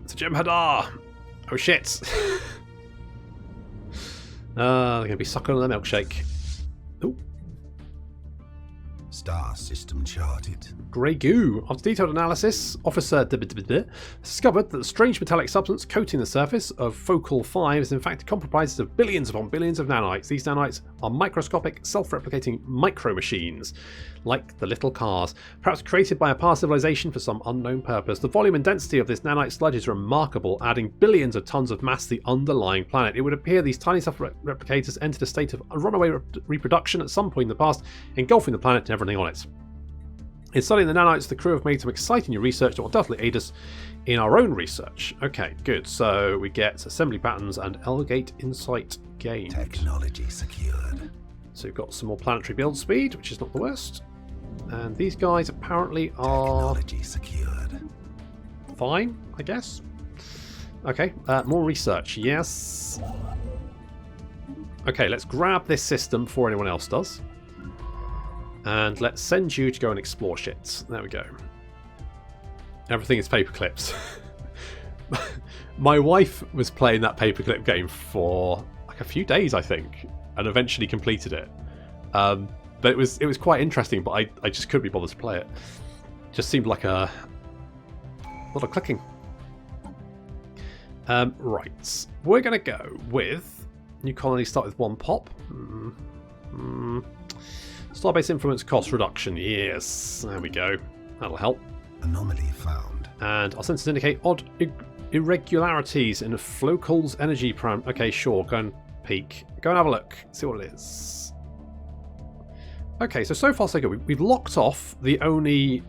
It's a Jem'Hadar! Oh shit! They're going to be sucking on the milkshake. Ooh. Star system charted. Grey goo. After detailed analysis, Officer discovered that the strange metallic substance coating the surface of Focal 5 is in fact comprised of billions upon billions of nanites. These nanites are microscopic, self-replicating micro-machines, like the little cars, perhaps created by a past civilization for some unknown purpose. The volume and density of this nanite sludge is remarkable, adding billions of tons of mass to the underlying planet. It would appear these tiny self-replicators entered a state of runaway reproduction at some point in the past, engulfing the planet and everything on it. In studying the nanites, the crew have made some exciting new research that will definitely aid us in our own research. Okay, good. So we get assembly patterns and Elgate insight gained. Technology secured. So we've got some more planetary build speed, which is not the worst. And these guys apparently are Technology secured. fine, I guess. Okay, more research. Yes. Okay, let's grab this system before anyone else does. And let's send you to go and explore shit. There we go. Everything is paperclips. My wife was playing that paperclip game for like a few days, I think, and eventually completed it. But it was quite interesting, but I just couldn't be bothered to play it. Just seemed like a lot of clicking. Right. We're going to go with new colony start with 1 pop. Starbase influence cost reduction. Yes, there we go. That'll help. Anomaly found. And our sensors indicate odd irregularities in Flocal's energy param. Okay, sure. Go and peek. Go and have a look. See what it is. Okay, so far so good. We've locked off the only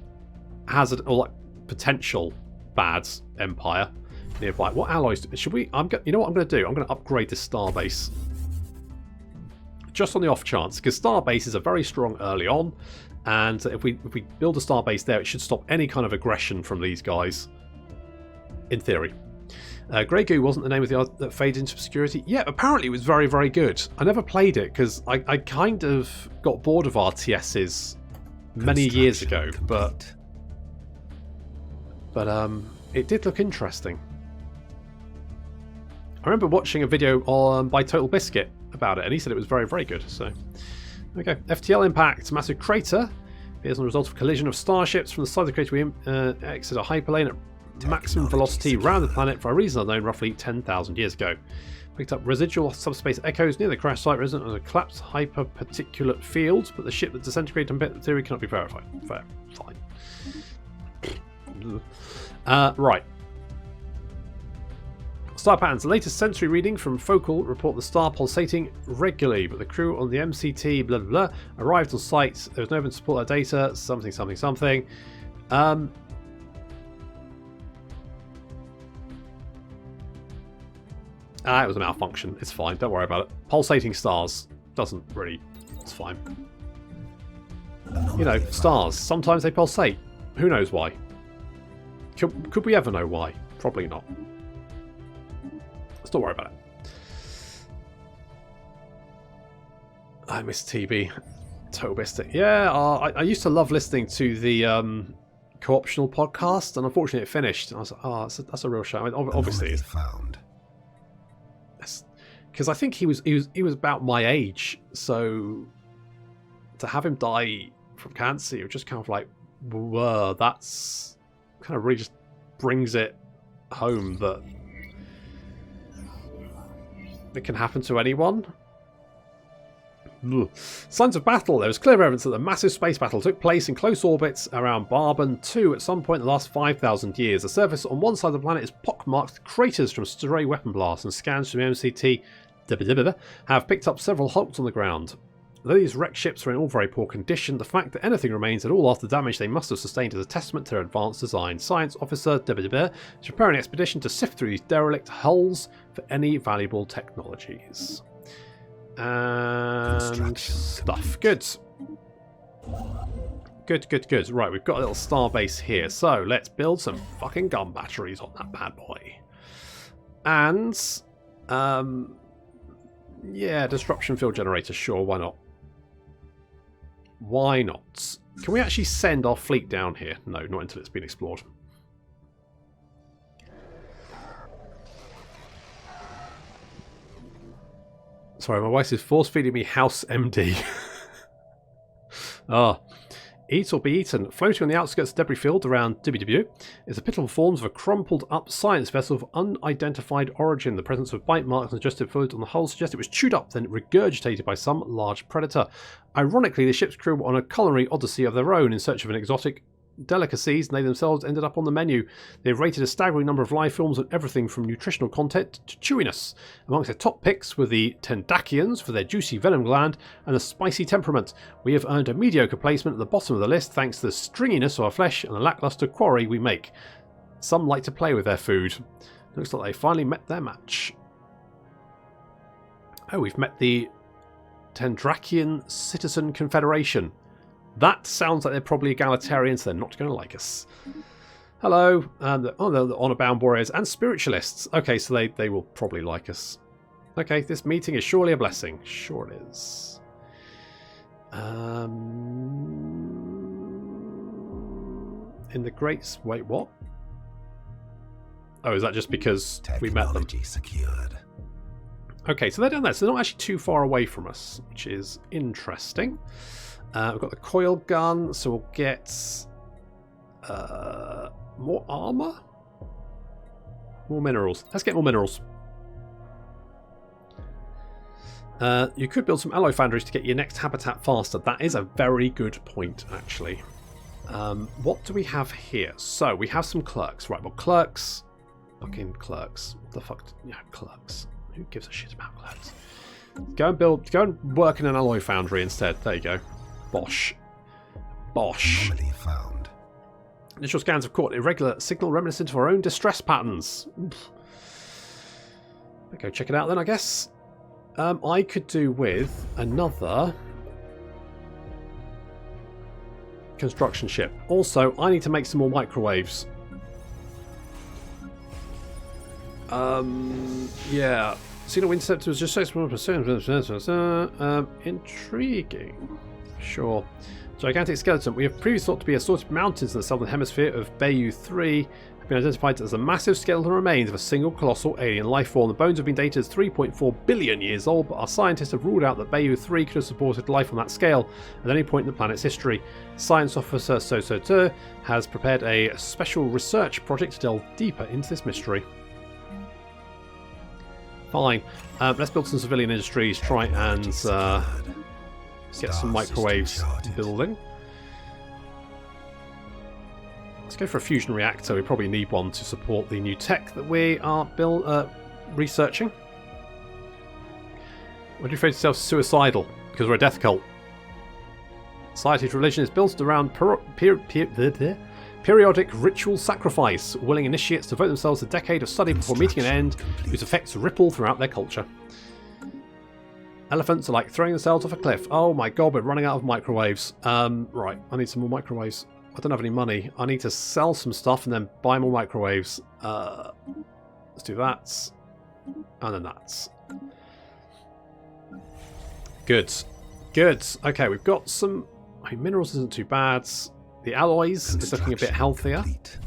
hazard or like potential bad empire nearby. What alloys should we? You know what I'm going to do? I'm going to upgrade this starbase. Just on the off chance, because starbase is a very strong early on, and if we build a starbase there, it should stop any kind of aggression from these guys, in theory. Grey Goo wasn't the name of the that faded into obscurity. Yeah, apparently it was very, very good. I never played it because I kind of got bored of RTSs many years ago, but it did look interesting. I remember watching a video by Total Biscuit about it, and he said it was very, very good. So, okay. FTL impact, massive crater. Appears on the result of collision of starships from the side of the crater. We exit a hyperlane at maximum velocity around the planet for a reason unknown, roughly 10,000 years ago. Picked up residual subspace echoes near the crash site, resident of a collapsed hyperparticulate field, but the ship that disintegrated and bit the theory cannot be verified. Fair, fine. Right. Star patterns. The latest sensory reading from Focal report the star pulsating regularly, but the crew on the MCT blah blah blah arrived on site. There was no evidence to support that data. Something. It was a malfunction. It's fine. Don't worry about it. Pulsating stars doesn't really. It's fine. You know, stars. Sometimes they pulsate. Who knows why? Could we ever know why? Probably not. Let's not worry about it. I miss TB. Total Biscuit. Yeah, I used to love listening to the co-optional podcast, and unfortunately it finished. And I was like, oh, that's a real shame. I mean, obviously it's found. Because I think he was about my age, so to have him die from cancer, it was just kind of like, whoa, that's kind of really just brings it home that it can happen to anyone. Ugh. Signs of battle. There was clear evidence that the massive space battle took place in close orbits around Barban 2 at some point in the last 5,000 years. The surface on one side of the planet is pockmarked with craters from stray weapon blasts, and scans from the MCT have picked up several hulks on the ground. Though these wrecked ships are in all very poor condition, the fact that anything remains at all after the damage they must have sustained is a testament to their advanced design. Science Officer is preparing an expedition to sift through these derelict hulls for any valuable technologies. And stuff. Good. Right, we've got a little star base here. So let's build some fucking gun batteries on that bad boy. And yeah, disruption field generator, sure, why not? Why not? Can we actually send our fleet down here? No, not until it's been explored. Sorry, my wife is force feeding me House MD. Ah. Eat or be eaten. Floating on the outskirts of debris field around WW is the pitiful forms of a crumpled up science vessel of unidentified origin. The presence of bite marks and digestive fluid on the hull suggests it was chewed up, then regurgitated by some large predator. Ironically, the ship's crew were on a culinary odyssey of their own in search of an exotic delicacies, and they themselves ended up on the menu. They've rated a staggering number of live films on everything from nutritional content to chewiness. Amongst their top picks were the Tendrakians for their juicy venom gland and the spicy temperament. We have earned a mediocre placement at the bottom of the list thanks to the stringiness of our flesh and the lackluster quarry we make. Some like to play with their food. Looks like they finally met their match. Oh, we've met the Tendrakian Citizen Confederation. That sounds like they're probably egalitarians, so they're not going to like us. Hello. They're the honour-bound warriors and spiritualists. Okay, so they will probably like us. Okay, this meeting is surely a blessing. Sure it is. In the Great... Wait, what? Oh, is that just because we met them? Secured. Okay, so they're down there. So they're not actually too far away from us, which is interesting. We've got the coil gun, so we'll get more armor, more minerals. Let's get more minerals. You could build some alloy foundries to get your next habitat faster. That is a very good point, actually. What do we have here? So we have some clerks. Right, well, clerks. Fucking clerks. What the fuck? Yeah, clerks. Who gives a shit about clerks? Go and work in an alloy foundry instead. There you go. Bosh. Bosh. Anomaly found. Initial scans have caught irregular signal reminiscent of our own distress patterns. Oof. Go check it out then, I guess. I could do with another construction ship. Also, I need to make some more microwaves. Yeah. Signal interceptor was just 6%. Intriguing. Sure. Gigantic skeleton. We have previously thought to be assorted mountains in the southern hemisphere of Bayou 3 have been identified as the massive skeletal remains of a single colossal alien life form. The bones have been dated as 3.4 billion years old, but our scientists have ruled out that Bayou 3 could have supported life on that scale at any point in the planet's history. Science officer Sosotur has prepared a special research project to delve deeper into this mystery. Fine. Let's build some civilian industries, try and get some microwaves building. Let's go for a fusion reactor. We probably need one to support the new tech that we are researching. What do you refer to yourself suicidal? Because we're a death cult. Society's religion is built around periodic ritual sacrifice, willing initiates devote themselves a decade of study before meeting an end whose effects ripple throughout their culture. Elephants are like throwing themselves off a cliff. Oh my god, we're running out of microwaves. Right, I need some more microwaves. I don't have any money. I need to sell some stuff and then buy more microwaves. Let's do that. And then that. Good. Good. Okay, we've got some... I mean, minerals isn't too bad. The alloys is looking a bit healthier. Complete.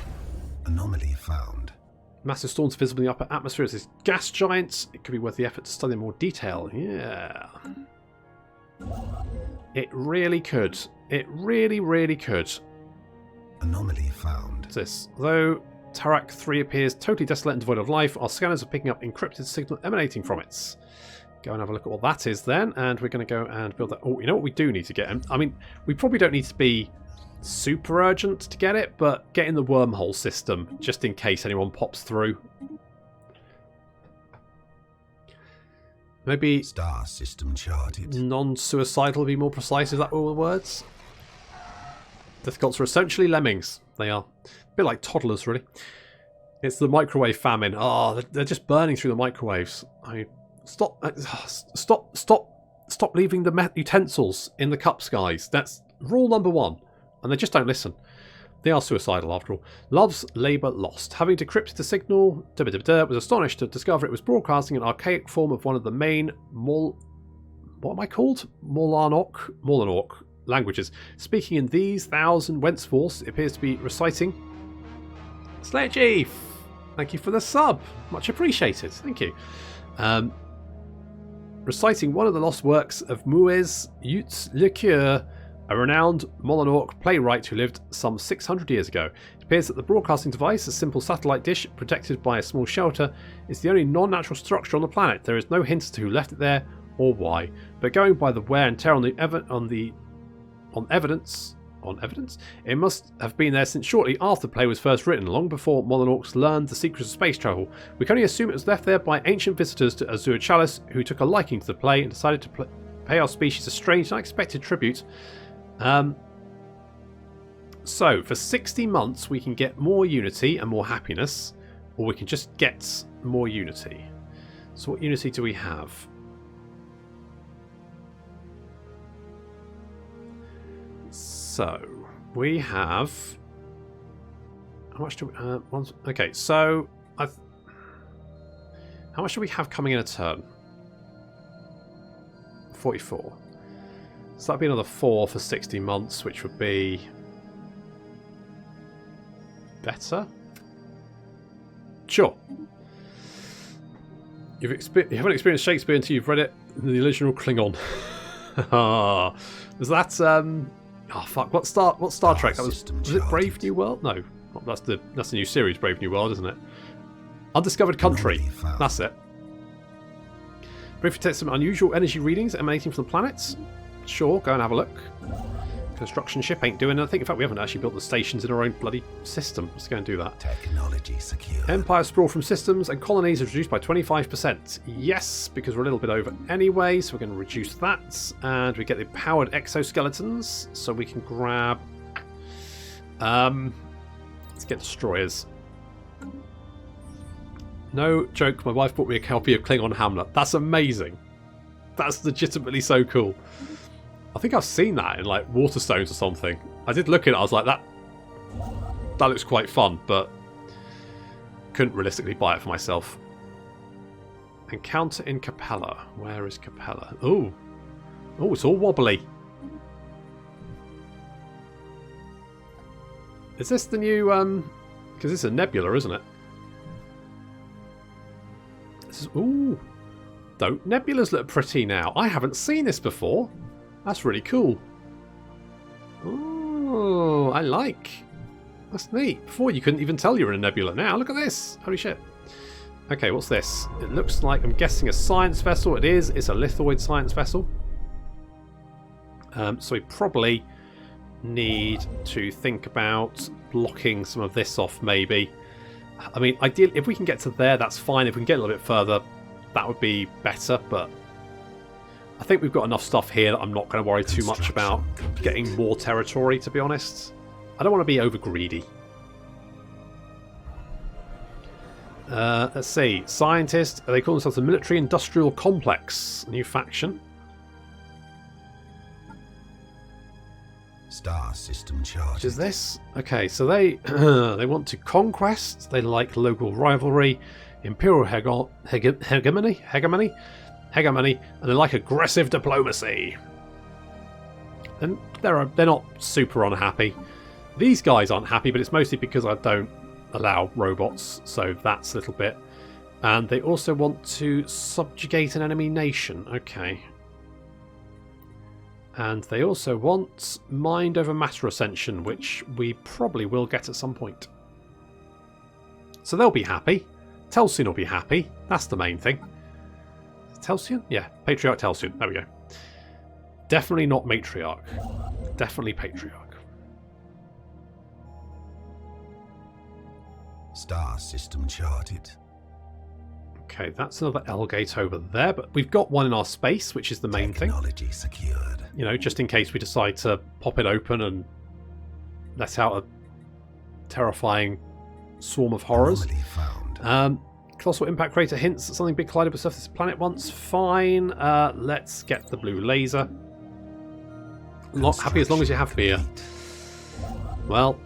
Anomaly found. Massive storms visible in the upper atmosphere as this gas giant. It could be worth the effort to study in more detail. Yeah. It really could. It really, really could. Anomaly found. What's this? Though Tarak 3 appears totally desolate and devoid of life, our scanners are picking up encrypted signal emanating from it. Go and have a look at what that is then, and we're going to go and build that. Oh, you know what we do need to get? I mean, we probably don't need to be super urgent to get it, but get in the wormhole system just in case anyone pops through. Maybe Star system charted. non-suicidal would be more precise. Is that all the words? Death cults are essentially lemmings. They are a bit like toddlers, really. It's the microwave famine. Oh, they're just burning through the microwaves. I mean, stop leaving the utensils in the cups, guys. That's rule number 1. And they just don't listen. They are suicidal, after all. Love's labour lost. Having decrypted the signal, was astonished to discover it was broadcasting an archaic form of one of the main what am I called? Molanok languages. Speaking in these thousand whenceforth, it appears to be reciting. Slayer Chief! Thank you for the sub. Much appreciated. Thank you. reciting one of the lost works of Mouez Utes Le Cure, a renowned Molenorc playwright who lived some 600 years ago. It appears that the broadcasting device, a simple satellite dish protected by a small shelter, is the only non-natural structure on the planet. There is no hint as to who left it there or why, but going by the wear and tear on evidence, it must have been there since shortly after the play was first written, long before Molenorcs learned the secrets of space travel. We can only assume it was left there by ancient visitors to Azure Chalice who took a liking to the play and decided to pay our species a strange and unexpected tribute. So, for 60 months we can get more unity and more happiness, or we can just get more unity. So what unity do we have? So, we have... How much do we... okay, so... how much do we have coming in a turn? 44. So that'd be another 4 for 60 months, which would be... better? Sure. You haven't experienced Shakespeare until you've read it in the original Klingon. Was that... oh fuck! What Star Trek? That was it Brave New World? No, that's the new series, Brave New World, isn't it? Undiscovered Country. That's it. Briefly take some unusual energy readings emanating from the planets. Sure, go and have a look. Construction ship ain't doing anything. In fact, we haven't actually built the stations in our own bloody system. Let's go and do that. Technology secure. Empire sprawl from systems and colonies are reduced by 25%. Yes, because we're a little bit over anyway, so we're going to reduce that. And we get the powered exoskeletons, so we can grab... let's get destroyers. No joke, my wife bought me a copy of Klingon Hamlet. That's amazing. That's legitimately so cool. I think I've seen that in like Waterstones or something. I did look at it, I was like, that looks quite fun, but couldn't realistically buy it for myself. Encounter in Capella. Where is Capella? Oh, it's all wobbly. Is this the new because it's a nebula, isn't it? This is, ooh. Don't nebulas look pretty now? I haven't seen this before. That's really cool. Oh, I like. That's neat. Before you couldn't even tell you were in a nebula. Now look at this. Holy shit. Okay, what's this? It looks like, I'm guessing, a science vessel. It is. It's a lithoid science vessel. So we probably need to think about blocking some of this off, maybe. I mean, ideally, if we can get to there, that's fine. If we can get a little bit further, that would be better, but I think we've got enough stuff here that I'm not going to worry too much about getting more territory, to be honest. I don't want to be over greedy. Let's see. Scientist. They call themselves the Military Industrial Complex. New faction. Star system charge. What is this? Okay, so they they want to conquest. They like local rivalry, imperial hegemony, and they like aggressive diplomacy. And they're not super unhappy. These guys aren't happy, but it's mostly because I don't allow robots, so that's a little bit. And they also want to subjugate an enemy nation. Okay. And they also want mind over matter ascension, which we probably will get at some point. So they'll be happy. Telsian will be happy. That's the main thing. Telsian? Yeah, Patriarch Telsian. There we go. Definitely not Matriarch. Definitely Patriarch. Star system charted. Okay, that's another L gate over there, but we've got one in our space, which is the main thing. Technology secured. You know, just in case we decide to pop it open and let out a terrifying swarm of horrors. Colossal impact crater hints at something big collided with the surface of this planet once. Fine. Let's get the blue laser. Not happy as long as you have beer. Well,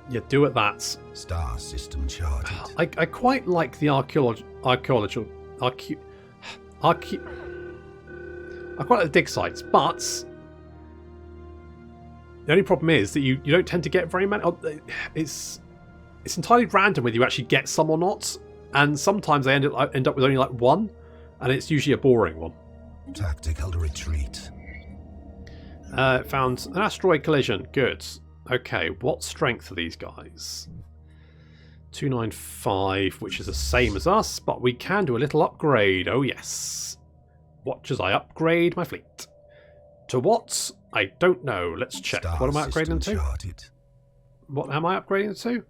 you do at that. Star system charted. I quite like the I quite like the dig sites, but the only problem is that you don't tend to get very many. It's entirely random whether you actually get some or not, and sometimes they end up with only like one, And it's usually a boring one. Tactical retreat. Found an asteroid collision. Good. Okay, what strength are these guys? 295, which is the same as us, but we can do a little upgrade. Oh yes. Watch as I upgrade my fleet. To what? I don't know. Let's check. Star What am I upgrading them to? charted. What am I upgrading it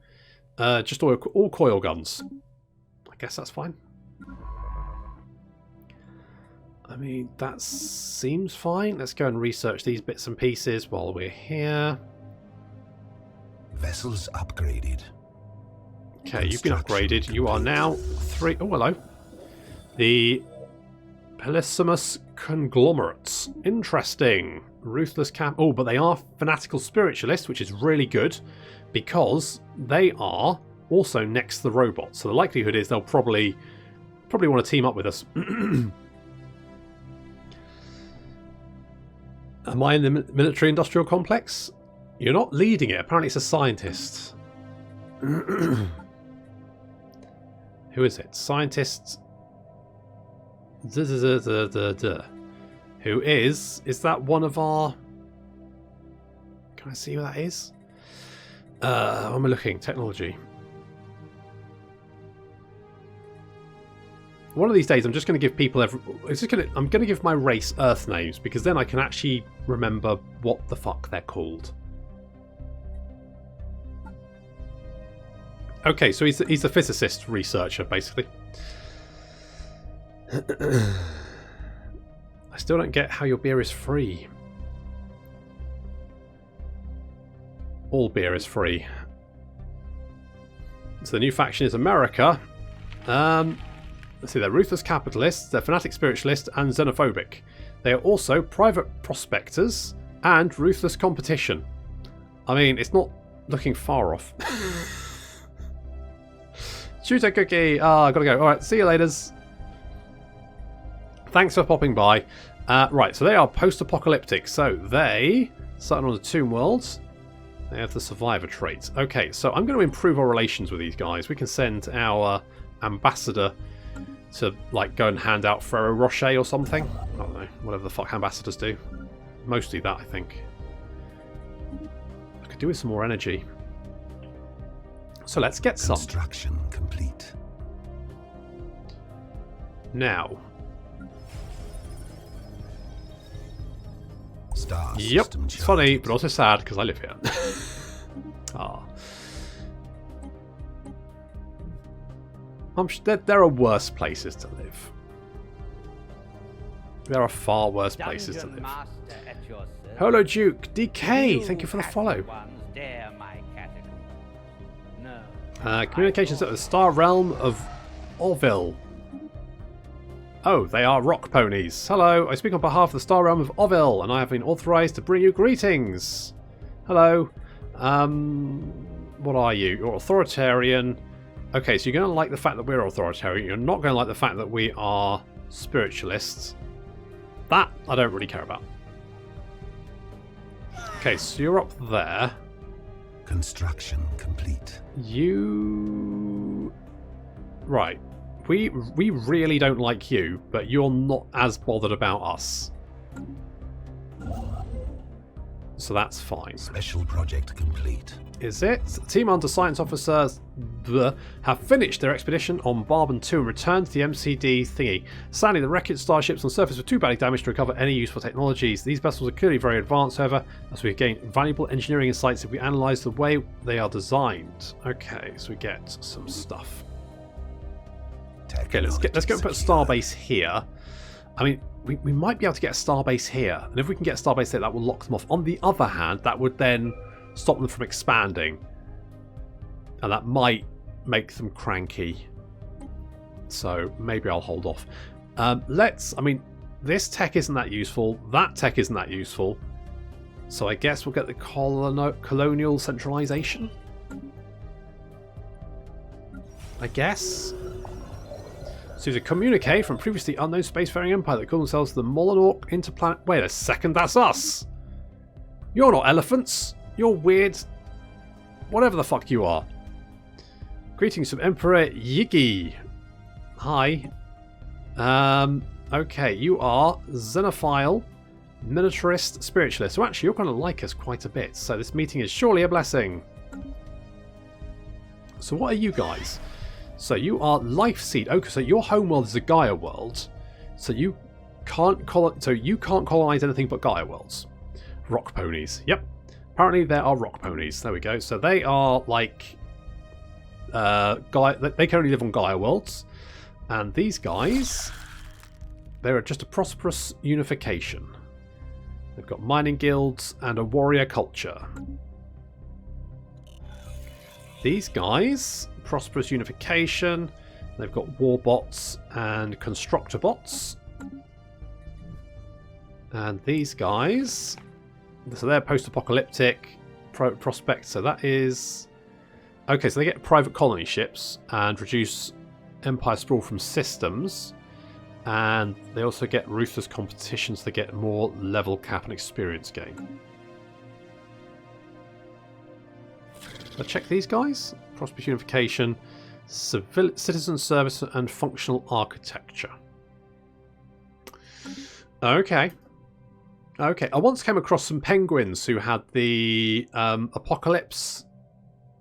to? Just all coil guns. I guess that's fine. I mean, that seems fine. Let's go and research these bits and pieces while we're here. Vessels upgraded. Okay, you've been upgraded. You are now 3... Oh, hello. The Pelissimus Conglomerates. Interesting. Ruthless Camp. Oh, but they are Fanatical Spiritualists, which is really good because they are also next to the robots. So the likelihood is they'll probably want to team up with us. Am I in the military-industrial complex? You're not leading it. Apparently it's a scientist. Who is it? Scientist... Who is... Is that one of our... Can I see who that is? What am I looking? Technology. One of these days, I'm just going to give people I'm going to give my race Earth names because then I can actually remember what the fuck they're called. Okay, so he's a physicist researcher, basically. I still don't get how your beer is free. All beer is free. So the new faction is America. Let's see, they're ruthless capitalists, they're fanatic spiritualists, and xenophobic. They are also private prospectors and ruthless competition. I mean, it's not looking far off. Shoot a cookie! Ah, I gotta go. Alright, see you laters. Thanks for popping by. Right, so they are post-apocalyptic. So they, starting on the Tomb Worlds, they have the survivor traits. Okay, so I'm going to improve our relations with these guys. We can send our ambassador to, like, go and hand out Ferrero Rocher or something. I don't know, whatever the fuck ambassadors do. Mostly that, I think. I could do with some more energy. So let's get some. Construction complete. Now. Star Yep, system it's funny, charted. but also sad because I live here. Ah. I'm sure there are worse places to live. There are far worse places to live. Hello, Duke. DK, thank you for the follow. Communications at the Star Realm of Orville. Oh, they are rock ponies. Hello, I speak on behalf of the Star Realm of Orville, and I have been authorized to bring you greetings. Hello. What are you? You're authoritarian. Okay, so you're going to like the fact that we're authoritarian. You're not going to like the fact that we are spiritualists. That I don't really care about. Okay, so you're up there. Construction complete. You... Right. We really don't like you, but you're not as bothered about us. So that's fine. Special project complete. Is it? The team under science officers have finished their expedition on Barben 2 and returned to the MCD thingy. Sadly, the wreckage starships on the surface were too badly damaged to recover any useful technologies. These vessels are clearly very advanced, however, as we gain valuable engineering insights if we analyse the way they are designed. Okay, so we get some stuff. Okay, let's go and put a starbase here. I mean, we might be able to get a starbase here, and if we can get a starbase there, that will lock them off. On the other hand, that would then stop them from expanding, and that might make them cranky. So maybe I'll hold off. I mean, this tech isn't that useful. That tech isn't that useful. So I guess we'll get the colonial centralization. I guess. So to communicate from previously unknown spacefaring empire that call themselves the Molinork Interplanet. Wait a second, that's us. You're not elephants. You're weird. Whatever the fuck you are. Greetings from Emperor Yigi. Hi. Okay, you are Xenophile, Militarist, Spiritualist. So actually, you're going to like us quite a bit. So this meeting is surely a blessing. So what are you guys? So you are Life Seed. Okay, so your homeworld is a Gaia world. So you can't colonize anything but Gaia worlds. Rock ponies. Yep. Apparently there are rock ponies. There we go. So they are like Gaia. They can only live on Gaia worlds. And these guys, they're just a prosperous unification. They've got mining guilds and a warrior culture. These guys, prosperous unification. They've got war bots and constructor bots. And these guys, so they're post-apocalyptic prospect. So that is okay. So they get private colony ships and reduce empire sprawl from systems, and they also get ruthless competitions to get more level cap and experience gain. Let's check these guys. Prosperous unification, citizen service, and functional architecture. Okay. Okay. I once came across some penguins who had the apocalypse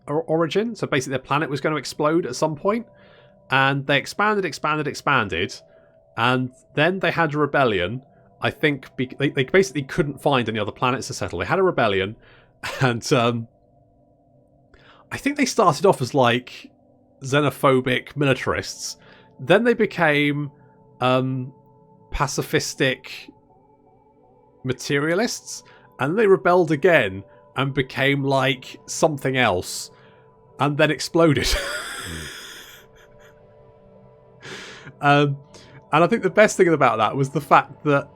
origin. So basically their planet was going to explode at some point. And they expanded, and then they had a rebellion. I think they basically couldn't find any other planets to settle. They had a rebellion, and I think they started off as like xenophobic militarists. Then they became pacifistic materialists, and they rebelled again and became like something else, and then exploded. And I think the best thing about that was the fact that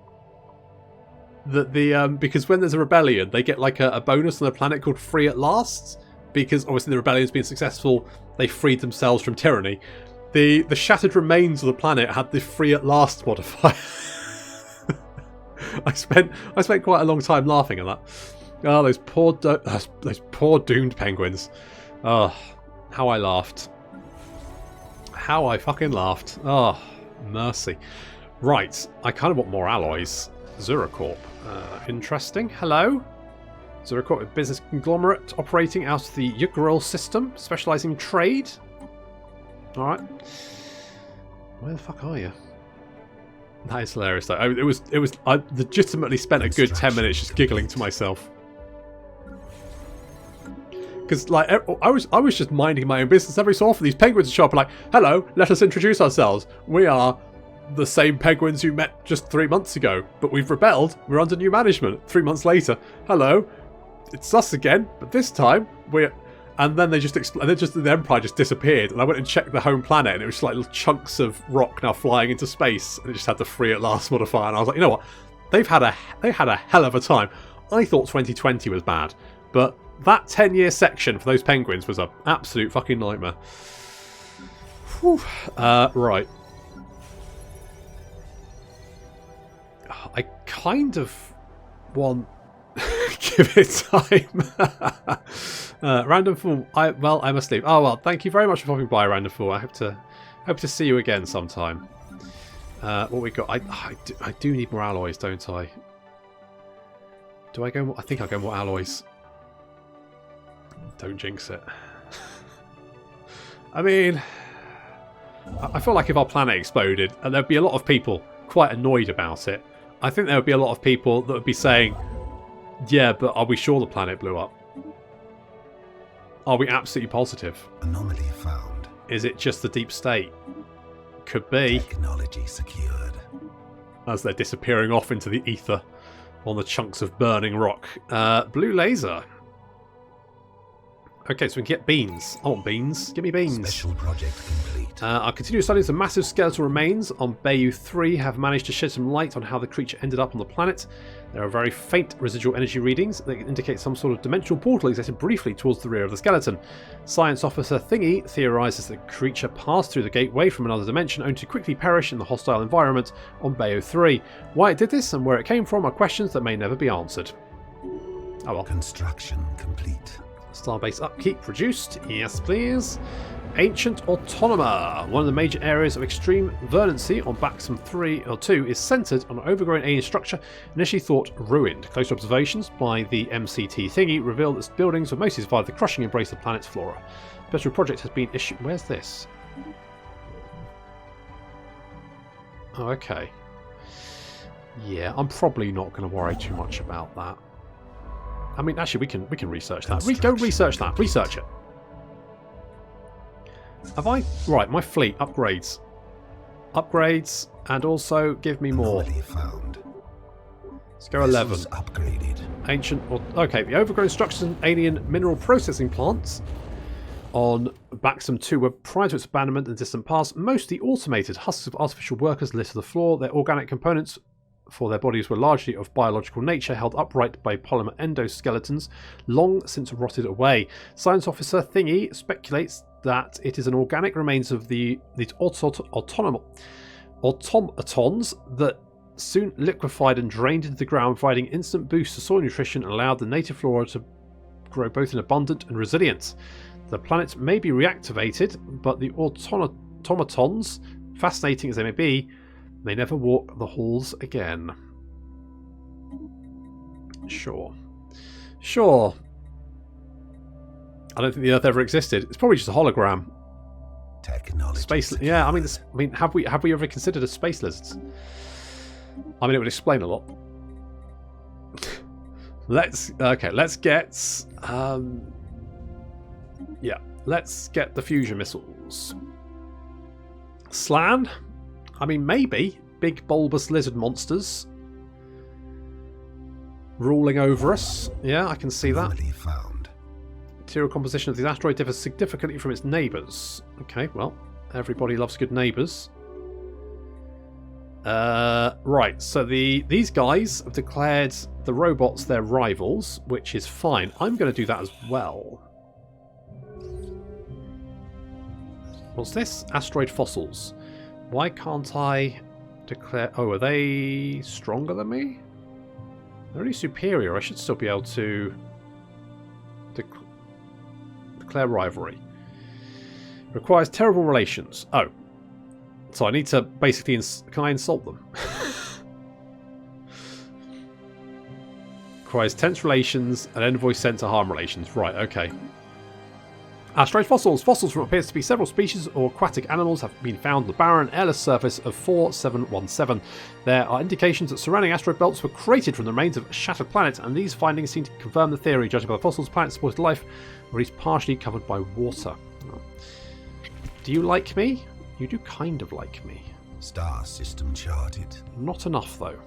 the because when there's a rebellion, they get like a bonus on the planet called Free at Last, because obviously the rebellion's been successful. They freed themselves from tyranny. The shattered remains of the planet had the Free at Last modifier. I spent quite a long time laughing at that. Oh, those poor doomed penguins. Oh, how I laughed. How I fucking laughed. Oh, mercy. Right, I kind of want more alloys. Zuracorp. Interesting. Hello. Zuracorp, a business conglomerate operating out of the Yuggril system, specialising in trade. Alright. Where the fuck are you? That is hilarious though. I legitimately spent a good 10 minutes just giggling to myself. Because like I was just minding my own business. Every so often these penguins show up and like, hello, let us introduce ourselves. We are the same penguins you met just 3 months ago, but we've rebelled. We're under new management. 3 months later, hello, it's us again, but this time we're. And then they just and then just the Empire just disappeared. And I went and checked the home planet, and it was just like little chunks of rock now flying into space, and it just had the Free at Last modifier. And I was like, you know what? They had a hell of a time. I thought 2020 was bad, but that 10-year section for those penguins was an absolute fucking nightmare. Whew. Right. I kind of want... Give it time. Random Fool. I must leave. Oh, well, thank you very much for popping by, Random Fool. I hope to see you again sometime. What we got? I do need more alloys, don't I? Do I go more? I think I'll go more alloys. Don't jinx it. I mean, I feel like if our planet exploded, and there'd be a lot of people quite annoyed about it, I think there would be a lot of people that would be saying, yeah, but are we sure the planet blew up? Are we absolutely positive? Anomaly found. Is it just the deep state? Could be. Technology secured. As they're disappearing off into the ether on the chunks of burning rock. Blue laser. Okay, so we can get beans. I want beans. Give me beans. Special project complete. Our continued studies of massive skeletal remains on Bayou 3 have managed to shed some light on how the creature ended up on the planet. There are very faint residual energy readings that indicate some sort of dimensional portal existed briefly towards the rear of the skeleton. Science officer Thingy theorises that the creature passed through the gateway from another dimension only to quickly perish in the hostile environment on Bayou 3. Why it did this and where it came from are questions that may never be answered. Oh well. Construction complete. Starbase upkeep reduced. Yes, please. Ancient Autonoma. One of the major areas of extreme verdance on Baxam 3 or 2 is centred on an overgrown alien structure initially thought ruined. Close observations by the MCT thingy reveal that buildings have mostly survived the crushing embrace of the planet's flora. Special project has been issued. Where's this? Oh, okay. Yeah, I'm probably not going to worry too much about that. I mean, actually, we can research that. Go research that. Research it. Have I... Right, my fleet. Upgrades. Upgrades. And also give me more. Found. Let's go 11. Upgraded. Ancient... Okay, the overgrown structures and alien mineral processing plants on Baxam 2 were, prior to its abandonment in the distant past, mostly automated. Husks of artificial workers littered the floor. Their organic components for their bodies were largely of biological nature, held upright by polymer endoskeletons, long since rotted away. Science officer Thingy speculates that it is an organic remains of these automatons that soon liquefied and drained into the ground, providing instant boost to soil nutrition and allowed the native flora to grow both in abundance and resilience. The planet may be reactivated, but the automatons, fascinating as they may be, may never walk the halls again. Sure. Sure. I don't think the Earth ever existed. It's probably just a hologram. Technology. Space. Yeah, I mean, have we ever considered as space lizards? I mean, it would explain a lot. Let's get. Yeah, let's get the fusion missiles. Slan. I mean, maybe big bulbous lizard monsters ruling over us. Yeah, I can see that. Found. Material composition of the asteroid differs significantly from its neighbours. Okay, well, everybody loves good neighbours. Right, so these guys have declared the robots their rivals, which is fine. I'm going to do that as well. What's this? Asteroid fossils. Why can't I declare... Oh, are they stronger than me? They're only superior. I should still be able to declare rivalry. Requires terrible relations. Oh. So I need to basically... Can I insult them? Requires tense relations and envoy sent to harm relations. Right, okay. Asteroid fossils. Fossils from what appears to be several species or aquatic animals have been found on the barren, airless surface of 4717. There are indications that surrounding asteroid belts were created from the remains of a shattered planet, and these findings seem to confirm the theory. Judging by the fossils, planets supported life were at least partially covered by water. Do you like me? You do kind of like me. Star system charted. Not enough, though.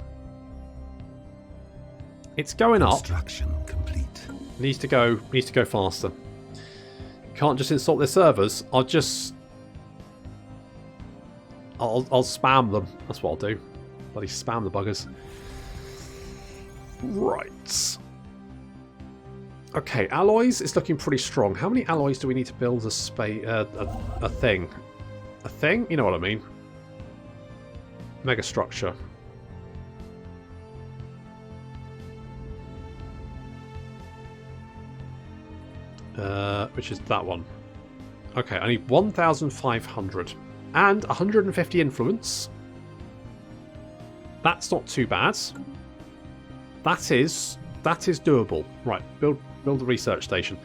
It's going up. Construction complete. Needs to go faster. Can't just insult their servers. I'll spam them. That's what I'll do. Bloody spam the buggers. Right. Okay, alloys is looking pretty strong. How many alloys do we need to build a thing? A thing? You know what I mean. Megastructure. Which is that one. Okay, I need 1,500 and 150 influence. That's not too bad. That is doable. Right, build a research station.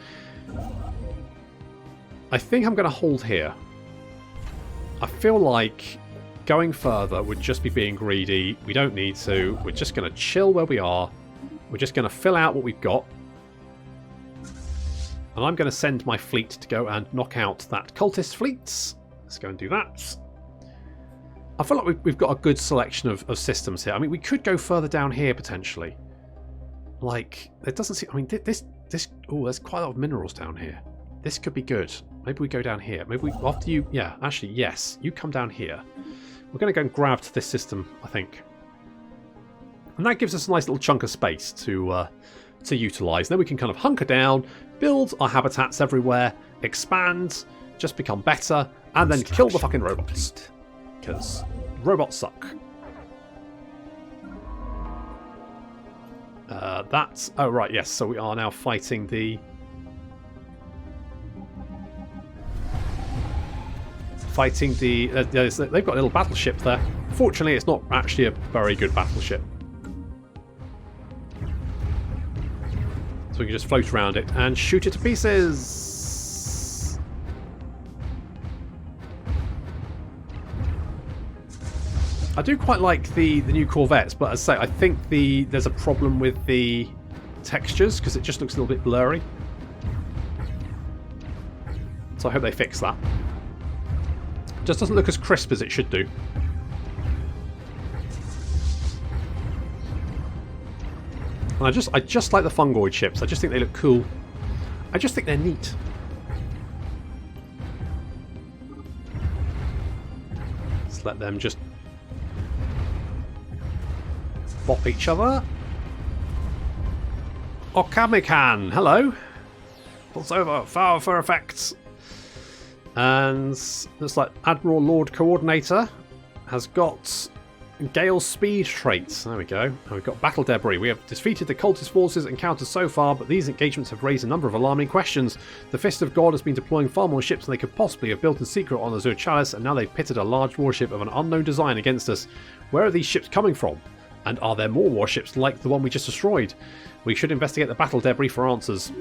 I think I'm going to hold here. I feel like going further would just be being greedy. We don't need to. We're just going to chill where we are. We're just going to fill out what we've got. And I'm going to send my fleet to go and knock out that cultist fleet. Let's go and do that. I feel like we've got a good selection of systems here. I mean, we could go further down here, potentially. Like, it doesn't seem... I mean, this... Oh, there's quite a lot of minerals down here. This could be good. Maybe we go down here. Maybe we... After you... Yeah, actually, yes. You come down here. We're going to go and grab to this system, I think. And that gives us a nice little chunk of space to utilise. Then we can kind of hunker down, build our habitats everywhere, expand, just become better, and then kill the fucking robots. Because robots suck. That's... Oh, right, yes. So we are now fighting the... fighting the... they've got a little battleship there. Fortunately, it's not actually a very good battleship. So we can just float around it and shoot it to pieces. I do quite like the new Corvettes, but as I say, I think there's a problem with the textures because it just looks a little bit blurry. So I hope they fix that. Just doesn't look as crisp as it should do. And I just like the fungoid ships. I just think they look cool. I just think they're neat. Let's let them just bop each other. Okamikan, hello. Pulse over, fire for effects. And looks like Admiral Lord Coordinator has got Gale Speed traits. There we go. And we've got Battle Debris. We have defeated the cultist forces encountered so far, but these engagements have raised a number of alarming questions. The Fist of God has been deploying far more ships than they could possibly have built in secret on Azure Chalice, and now they've pitted a large warship of an unknown design against us. Where are these ships coming from? And are there more warships like the one we just destroyed? We should investigate the battle debris for answers.